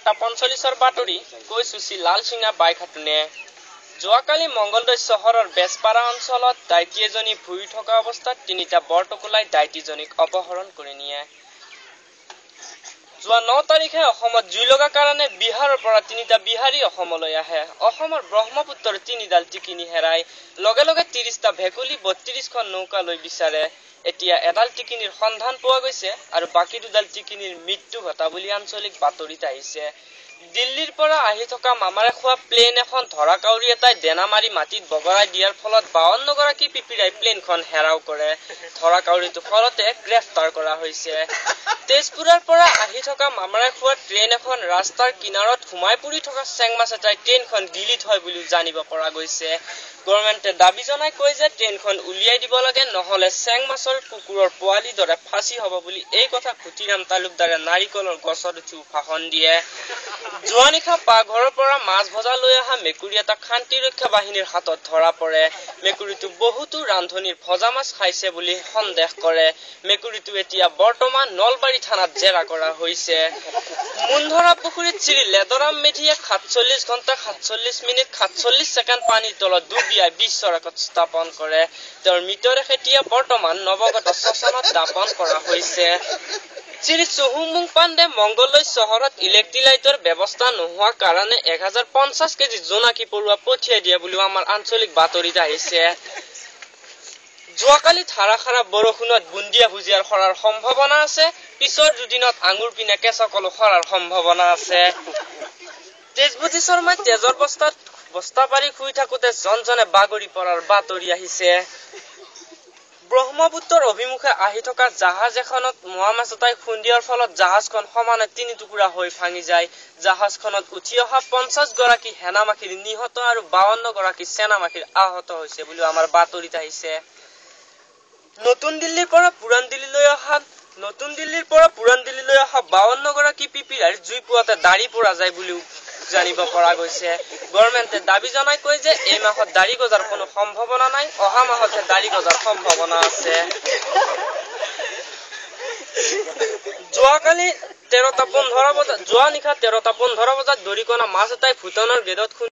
45 বাতৰি কৈ চুচি লালচিঙা বাইখাটুনে যোৱাকালি মংগলদৈ চহৰৰ বেজপাৰা অঞ্চলত দাইটি এজনী ভুই থকা অৱস্থাত তিনিটা বৰটকুলাই দাইটিজনীক অপহৰণ কৰি নিয়ে। যোৱা 9 তাৰিখে অসমত জুই লগা কাৰণে বিহাৰৰ পৰা তিনিটা বিহাৰী অসমলৈ আহে। অসমৰ ব্ৰহ্মপুত্ৰৰ তিনিডাল টিকিনি হেৰাই লগে লগে 30টা ভেকুলী 32খন নৌকা লৈ বিচাৰে। এতিয়া এডাল টিকিনিৰ সন্ধান পোৱা গৈছে আৰু বাকি দুডাল টিকিনিৰ মৃত্যু ঘটা বুলি আঞ্চলিক বাতৰিত আহিছে। দিল্লীৰ পৰা আহি থকা মামাৰে খোৱা প্লেন এখন ধৰা কাউৰী এটাই দেনা মাৰি মাটিত বগৰাই দিয়াৰ ফলত 52 গৰাকী পিপিৰাই প্লেনখন হেৰাও কৰে। ধৰা কাউৰীটো ফলতে গ্ৰেফতাৰ কৰা হৈছে। তেজপুৰৰ পৰা আহি থকা মামাৰে খোৱা ট্ৰেইন এখন ৰাস্তাৰ কিনাৰত সোমাই পৰি থকা চেংমাছ এটাই ট্ৰেইনখন গিলিত হয় বুলি জানিব পৰা গৈছে। গভৰ্ণমেণ্টে দাবী জনাই কয় যে ট্ৰেইনখন উলিয়াই দিব লাগে, নহলে চেংমাছৰ কুকুৰৰ পোৱালিৰ দৰে ফাঁচি হ'ব বুলি এই কথা খুটিৰাম তালুকদাৰে নাৰিকলৰ গছত উঠি ভাষণ দিয়ে। যোৱা নিশা পাকঘৰৰ পৰা মাছ ভজা লৈ অহা মেকুৰী এটা শান্তিৰক্ষা বাহিনীৰ হাতত ধৰা পৰে। মেকুৰীটো বহুতো ৰান্ধনিৰ ভজা মাছ খাইছে বুলি সন্দেহ কৰে। মেকুৰীটো এতিয়া বৰ্তমান নলবাৰী থানাত জেৰা কৰা হৈছে। মুন্ধৰা পুখুৰীত শ্ৰী লেদৰাম মেধিয়ে 47 ঘণ্টা 47 মিনিট 47 ছেকেণ্ড পানীৰ তলত ডুবিয়াই বিশ্বৰ ৰেকৰ্ড স্থাপন কৰে। তেওঁৰ মৃতদেহ এতিয়া বৰ্তমান নৱগত শ্মশানত দাপন কৰা হৈছে। শ্ৰী চুহুমুং পাণ্ডে মংগলদৈ চহৰত ইলেক্ট্ৰিক লাইটৰ ব্যৱস্থা নোহোৱাৰ কাৰণে 1050 কেজি জোনাকী পৰুৱা পঠিয়াই দিয়া বুলিও আমাৰ আঞ্চলিক বাতৰিত আহিছে। যোৱাকালি ধাৰাসাৰা বৰষুণত বুন্দিয়া ভুজিয়াৰ সৰাৰ সম্ভাৱনা আছে। পিছৰ দুদিনত আঙুৰ পিনে কেঁচা কলো সৰাৰ সম্ভাৱনা আছে। তেজবতী শৰ্মাই তেজৰ বস্তা পাৰি শুই থাকোতে জনজনে বাগৰি পৰাৰ বাতৰি আহিছে। ব্ৰহ্মপুত্ৰৰ অভিমুখে আহি থকা জাহাজ এখনত মোৱা মাছ এটাই খুন্দিয়াৰ ফলত জাহাজখন সমানে 3 টুকুৰা হৈ ভাঙি যায়। জাহাজখনত উঠি অহা 50 গৰাকী সেনামাখীৰ নিহত আৰু 52 গৰাকী সেনামাখীৰ আহত হৈছে বুলি আমাৰ বাতৰিত আহিছে। নতুন দিল্লীৰ পৰা পুৰাণ দিল্লীলৈ অহা 52 গৰাকী পিপিৰাইৰ জুই পোৱাতে দাড়ি পৰা যায় বুলিও জানিব পৰা গৈছে। গভৰ্ণমেণ্টে দাবী জনাই কয় যে এই মাহত দাড়ি গজাৰ কোনো সম্ভাৱনা নাই, অহা মাহতহে দাড়ি গজাৰ সম্ভাৱনা আছে। যোৱা নিশা 13টা 15 বজাত দৰিকণা মাছ এটাই ভূটানৰ গেটত